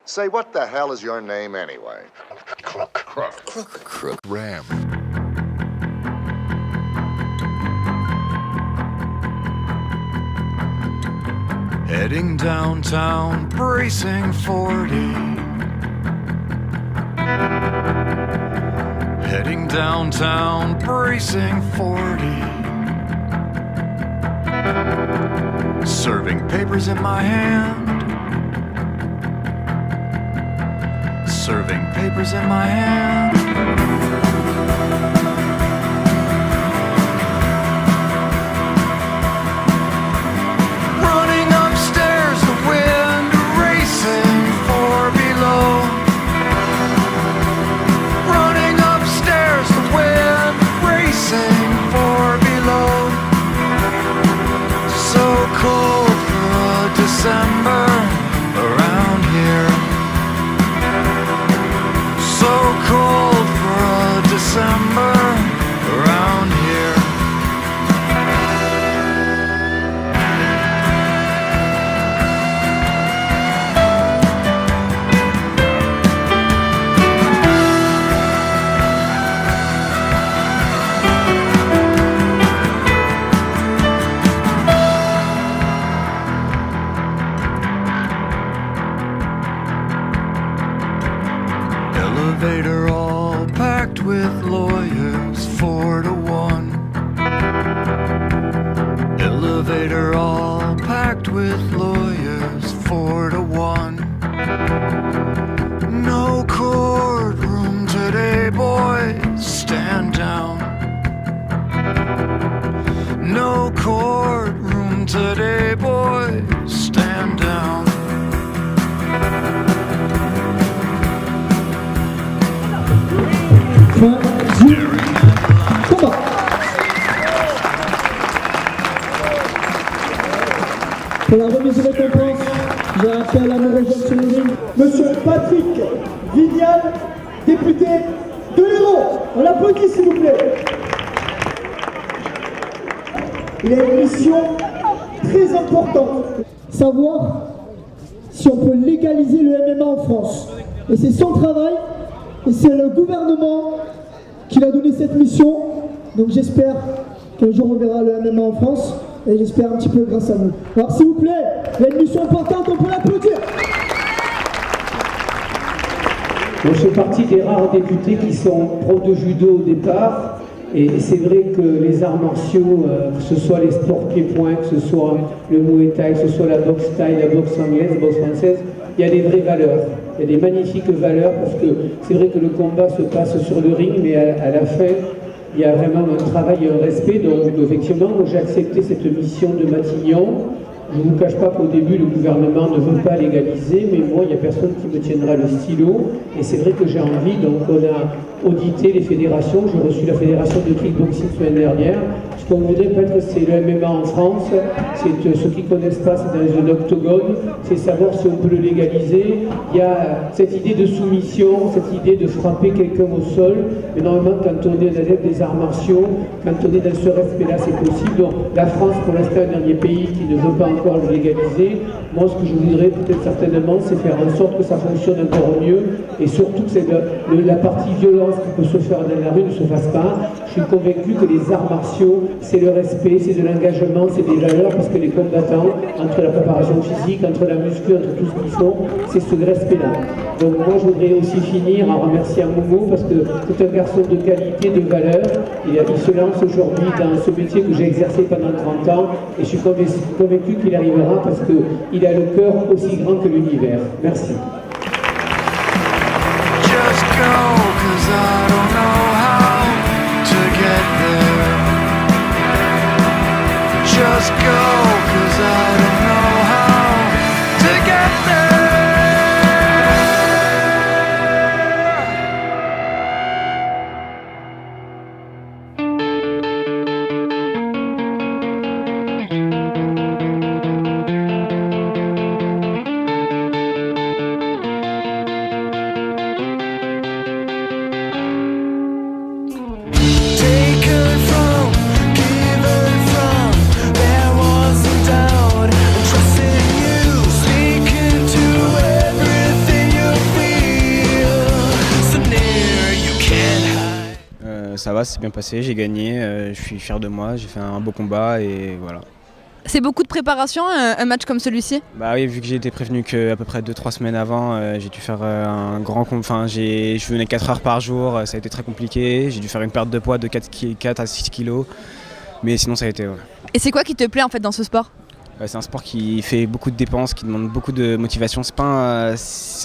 Say, what the hell is your name anyway? Crook. Ram. Heading downtown, bracing 40. Heading downtown, bracing 40. Serving papers in my hand. Serving papers in my hand. Running upstairs, the wind racing for below. Running upstairs, the wind racing for below. So cold for a December around here. So cold for a December around here. Elevator all packed with lawyers, 4 to 1. Elevator all packed with lawyers, 4 to 1. No courtroom today, boys, stand down. No courtroom today, boys, stand down. Pour la remise de récompense, je rappelle à mon rejoint Monsieur Patrick Vignal, député de l'Hérault. On l'applaudit s'il vous plaît. Il a une mission très importante, savoir si on peut légaliser le MMA en France. Et c'est son travail, et c'est le gouvernement qui a donné cette mission. Donc j'espère qu'un jour on verra le MMA en France. Et j'espère un petit peu grâce à vous. Alors s'il vous plaît, il y a une mission importante, on peut l'applaudir. Je fais partie des rares députés qui sont profs de judo au départ. Et c'est vrai que les arts martiaux, que ce soit les sports pieds-points, que ce soit le muay thai, que ce soit la boxe thaï, la boxe anglaise, la boxe française, il y a des vraies valeurs. Il y a des magnifiques valeurs parce que c'est vrai que le combat se passe sur le ring, mais à la fin, il y a vraiment un travail et un respect. Donc effectivement, j'ai accepté cette mission de Matignon. Je ne vous cache pas qu'au début, le gouvernement ne veut pas légaliser, mais moi, il n'y a personne qui me tiendra le stylo. Et c'est vrai que j'ai envie, donc on a audité les fédérations. J'ai reçu la fédération de kickboxing la semaine dernière. Ce qu'on voudrait peut-être, c'est le MMA en France. C'est ceux qui ne connaissent pas, c'est dans un octogone. C'est savoir si on peut le légaliser. Il y a cette idée de soumission, cette idée de frapper quelqu'un au sol. Mais normalement, quand on est un adepte des arts martiaux, quand on est dans ce respect-là, c'est possible. Donc la France, pour l'instant, est un dernier pays qui ne veut pas encore le légaliser. Moi, ce que je voudrais peut-être certainement, c'est faire en sorte que ça fonctionne encore mieux. Et surtout que la partie violence qui peut se faire dans la rue ne se fasse pas. Je suis convaincu que les arts martiaux, c'est le respect, c'est de l'engagement, c'est des valeurs, parce que les combattants, entre la préparation physique, entre la muscu, entre tout ce qu'ils font, c'est ce respect-là. Donc moi, je voudrais aussi finir en remerciant Momo, parce que c'est un garçon de qualité, de valeur, et il se lance aujourd'hui dans ce métier que j'ai exercé pendant 30 ans, et je suis convaincu qu'il arrivera, parce qu'il a le cœur aussi grand que l'univers. Merci. Just go, 'cause I don't know how to get there. Just go, 'cause I don't know how to get there. Taken from, given from, there was ça va, c'est bien passé, j'ai gagné, je suis fier de moi, j'ai fait un beau combat et voilà. C'est beaucoup de préparation, un match comme celui-ci? Bah oui, vu que j'ai été prévenu qu'à peu près 2-3 semaines avant, j'ai dû faire un grand je venais 4 heures par jour, ça a été très compliqué, j'ai dû faire une perte de poids de 4 à 6 kilos, mais sinon ça a été... Ouais. Et c'est quoi qui te plaît en fait dans ce sport? C'est un sport qui fait beaucoup de dépenses, qui demande beaucoup de motivation. C'est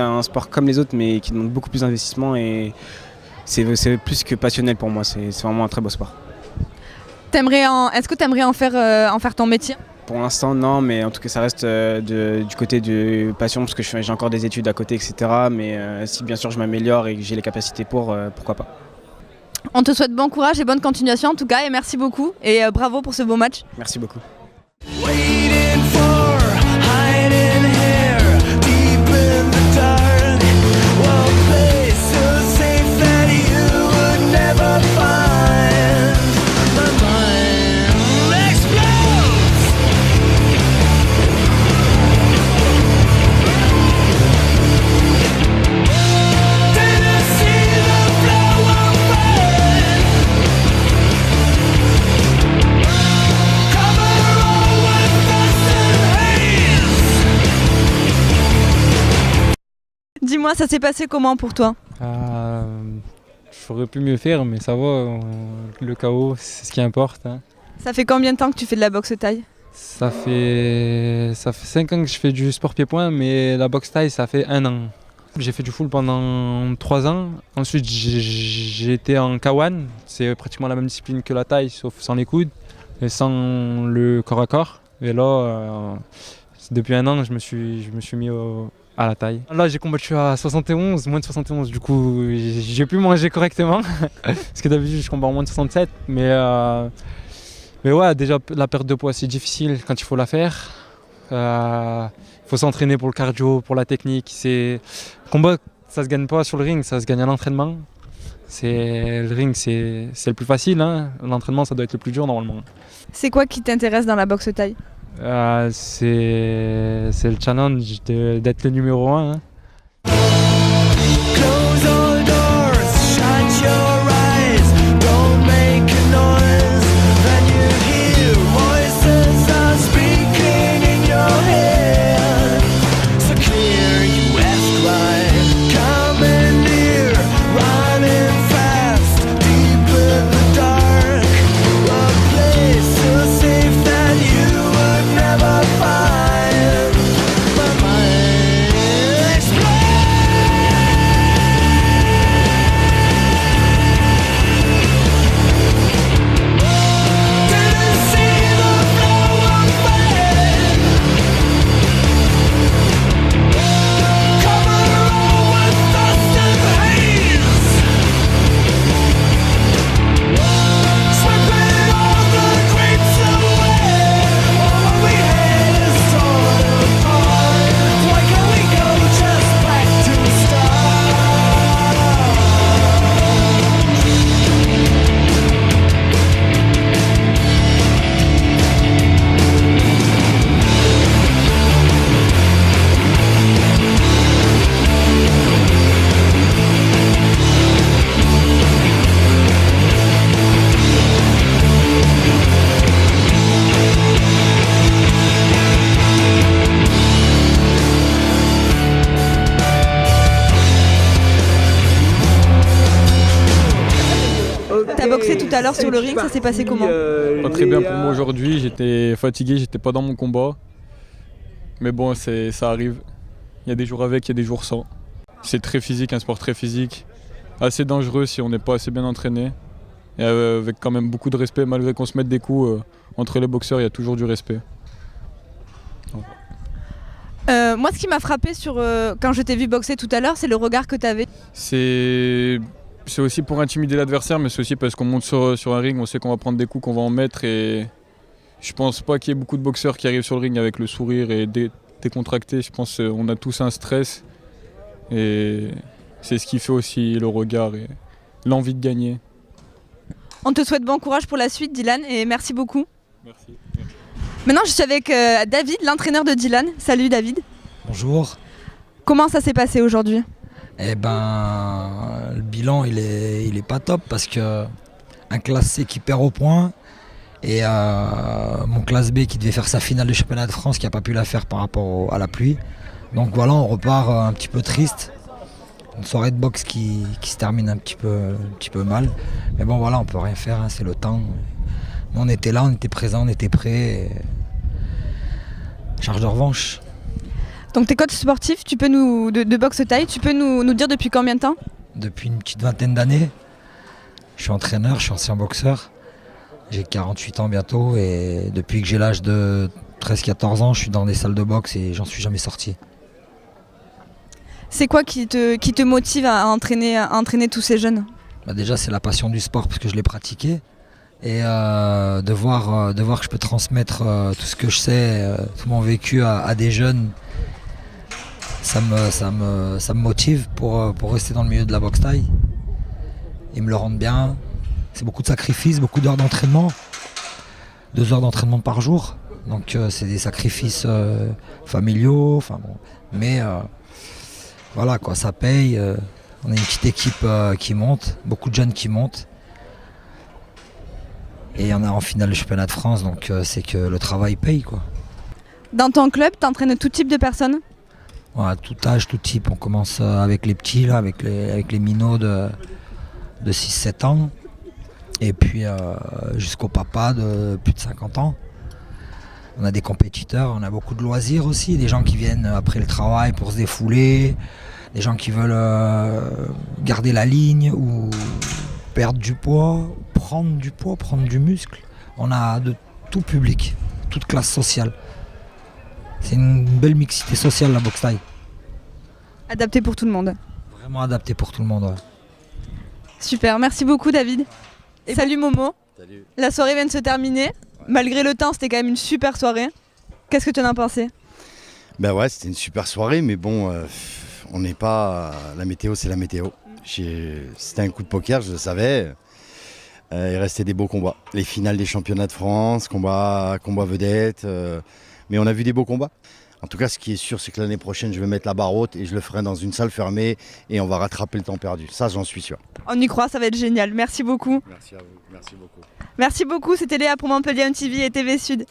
un sport comme les autres, mais qui demande beaucoup plus d'investissement et c'est plus que passionnel pour moi. C'est vraiment un très beau sport. Est-ce que tu aimerais en faire ton métier? Pour l'instant, non, mais en tout cas, ça reste du côté de passion parce que j'ai encore des études à côté, etc. Mais si bien sûr je m'améliore et que j'ai les capacités pourquoi pas. On te souhaite bon courage et bonne continuation en tout cas et merci beaucoup et bravo pour ce beau match. Merci beaucoup. Waiting for hiding here deep in the dark. One place so safe that you would never find. My mind explodes. Didn't see the flow of red. Cover all with dust and haze. Dis-moi, ça s'est passé comment pour toi? J'aurais pu mieux faire, mais ça va, le KO, c'est ce qui importe. Hein. Ça fait combien de temps que tu fais de la boxe thaï? Ça fait 5 ans que je fais du sport pied-point, mais la boxe thaï, ça fait 1 an. J'ai fait du full pendant 3 ans. Ensuite, j'ai été en K1. C'est pratiquement la même discipline que la thaï, sauf sans les coudes et sans le corps à corps. Et là, depuis 1 an, je me suis mis à la taille. Là, j'ai combattu à 71, moins de 71. Du coup, j'ai pu manger correctement. Parce que d'habitude, je combats en moins de 67. Mais ouais, déjà, la perte de poids, c'est difficile quand il faut la faire. Il faut s'entraîner pour le cardio, pour la technique. Le combat, ça se gagne pas sur le ring, ça se gagne à l'entraînement. Le ring, c'est le plus facile. Hein. L'entraînement, ça doit être le plus dur normalement. C'est quoi qui t'intéresse dans la boxe thaï? C'est le challenge d'être le numéro 1. Hein. Close all doors, shut your eyes, don't make a noise. Then you hear voices are speaking in your head. So clear, you ask why, coming near, running fast, deep in the dark. A place so safe that you would never find. My mind explodes. Didn't see the flow of red. Cover all with dust and haze. Sweeping all the grapes away. All we had is torn apart. Why can't we go just back to the start? T'as boxé tout à l'heure sur le ring, ça s'est passé comment? Pas très bien pour moi aujourd'hui, j'étais fatigué, j'étais pas dans mon combat. Mais bon, ça arrive. Il y a des jours avec, il y a des jours sans. C'est très physique, un sport très physique. Assez dangereux si on n'est pas assez bien entraîné. Et avec quand même beaucoup de respect, malgré qu'on se mette des coups, entre les boxeurs, il y a toujours du respect. Moi, ce qui m'a frappé quand je t'ai vu boxer tout à l'heure, c'est le regard que t'avais. C'est aussi pour intimider l'adversaire, mais c'est aussi parce qu'on monte sur un ring, on sait qu'on va prendre des coups, qu'on va en mettre. Et je pense pas qu'il y ait beaucoup de boxeurs qui arrivent sur le ring avec le sourire et décontractés. Je pense qu'on a tous un stress. Et c'est ce qui fait aussi le regard et l'envie de gagner. On te souhaite bon courage pour la suite, Dylan, et merci beaucoup. Merci. Maintenant, je suis avec David, l'entraîneur de Dylan. Salut David. Bonjour. Comment ça s'est passé aujourd'hui? Eh ben, le bilan il est pas top parce que un classe C qui perd au point et mon classe B qui devait faire sa finale de championnat de France qui n'a pas pu la faire par rapport à la pluie. Donc voilà, on repart un petit peu triste. Une soirée de boxe qui se termine un petit peu mal. Mais bon voilà, on peut rien faire, hein, c'est le temps. Nous, on était là, on était présents, on était prêts. Charge de revanche. Donc t'es coach sportif, de boxe thaï, tu peux nous dire depuis combien de temps? Depuis une petite vingtaine d'années. Je suis entraîneur, je suis ancien boxeur. J'ai 48 ans bientôt et depuis que j'ai l'âge de 13-14 ans, je suis dans des salles de boxe et j'en suis jamais sorti. C'est quoi qui te motive à entraîner tous ces jeunes? Déjà, c'est la passion du sport parce que je l'ai pratiqué. Et de voir que je peux transmettre tout ce que je sais, tout mon vécu à des jeunes, ça me motive pour rester dans le milieu de la boxe thaï. Ils me le rendent bien. C'est beaucoup de sacrifices, beaucoup d'heures d'entraînement. 2 heures d'entraînement par jour. Donc c'est des sacrifices familiaux. Enfin, bon. Mais voilà quoi, ça paye. On est une petite équipe qui monte, beaucoup de jeunes qui montent. Et on est en finale du championnat de France, donc c'est que le travail paye quoi. Dans ton club, tu entraînes tout type de personnes? Ouais, tout âge, tout type. On commence avec les petits, là, avec les minots de 6-7 ans. Et puis jusqu'au papa de plus de 50 ans. On a des compétiteurs, on a beaucoup de loisirs aussi. Des gens qui viennent après le travail pour se défouler. Des gens qui veulent garder la ligne ou perdre du poids, prendre du muscle. On a de tout public, toute classe sociale. C'est une belle mixité sociale la boxe thaï. Adapté pour tout le monde. Vraiment adapté pour tout le monde, ouais. Super, merci beaucoup David. Et salut Momo. Salut. La soirée vient de se terminer. Ouais. Malgré le temps, c'était quand même une super soirée. Qu'est-ce que tu en as pensé? Ben ouais, c'était une super soirée, mais bon, on n'est pas... La météo, c'est la météo. C'était un coup de poker, je le savais. Il restait des beaux combats. Les finales des championnats de France, combat vedette. Mais on a vu des beaux combats. En tout cas, ce qui est sûr, c'est que l'année prochaine, je vais mettre la barre haute et je le ferai dans une salle fermée et on va rattraper le temps perdu. Ça, j'en suis sûr. On y croit, ça va être génial. Merci beaucoup. Merci à vous. Merci beaucoup. Merci beaucoup. C'était Léa pour Montpellier MTV et TV Sud.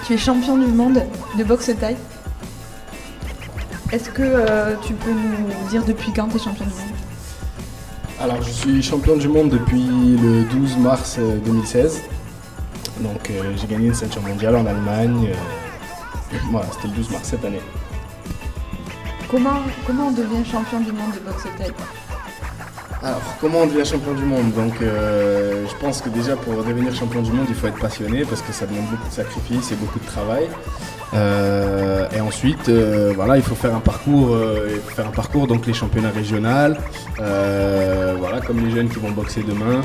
Tu es champion du monde de boxe thaï. Est-ce que tu peux nous dire depuis quand tu es champion du monde? Alors, je suis champion du monde depuis le 12 mars 2016. Donc, j'ai gagné une ceinture mondiale en Allemagne. Voilà, c'était le 12 mars cette année. Comment on devient champion du monde de boxe thaï? Alors, comment on devient champion du monde? Donc, je pense que déjà pour devenir champion du monde, il faut être passionné parce que ça demande beaucoup de sacrifices et beaucoup de travail. Et ensuite, voilà, il faut faire un parcours, donc les championnats régionaux, voilà, comme les jeunes qui vont boxer demain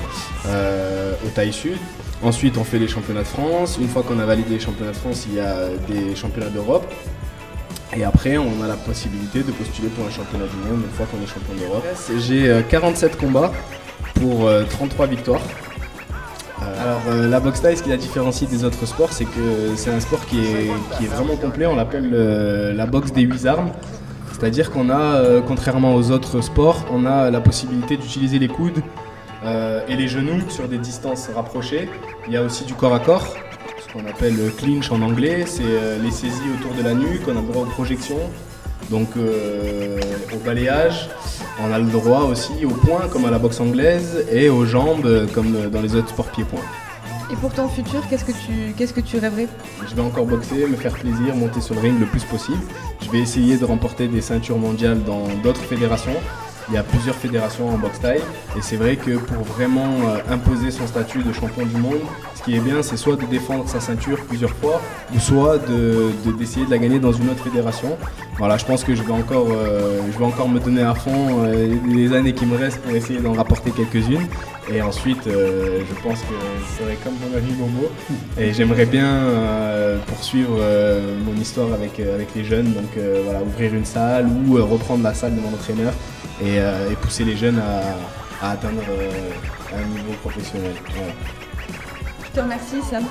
au Thaï Sud. Ensuite, on fait les championnats de France. Une fois qu'on a validé les championnats de France, il y a des championnats d'Europe. Et après, on a la possibilité de postuler pour un championnat du monde une fois qu'on est champion d'Europe. J'ai 47 combats pour 33 victoires. Alors la boxe thaï, ce qui la différencie des autres sports, c'est que c'est un sport qui est vraiment complet. On l'appelle la boxe des 8 armes. C'est-à-dire qu'on a, contrairement aux autres sports, on a la possibilité d'utiliser les coudes et les genoux sur des distances rapprochées. Il y a aussi du corps à corps, ce qu'on appelle clinch en anglais. C'est les saisies autour de la nuque, on a le droit aux projections, donc au balayage. On a le droit aussi aux poings comme à la boxe anglaise et aux jambes comme dans les autres sports pieds-poings. Et pour ton futur, qu'est-ce que tu rêverais? Je vais encore boxer, me faire plaisir, monter sur le ring le plus possible. Je vais essayer de remporter des ceintures mondiales dans d'autres fédérations. Il y a plusieurs fédérations en boxe thaï et c'est vrai que pour vraiment imposer son statut de champion du monde, ce qui est bien, c'est soit de défendre sa ceinture plusieurs fois ou soit d'essayer de la gagner dans une autre fédération. Voilà, je pense que je vais encore me donner à fond les années qui me restent pour essayer d'en rapporter quelques-unes. Et ensuite, je pense que je serai comme mon ami Momo et j'aimerais bien poursuivre mon histoire avec les jeunes, donc voilà, ouvrir une salle ou reprendre la salle de mon entraîneur et pousser les jeunes à atteindre un niveau professionnel. Voilà. Je te remercie Sam.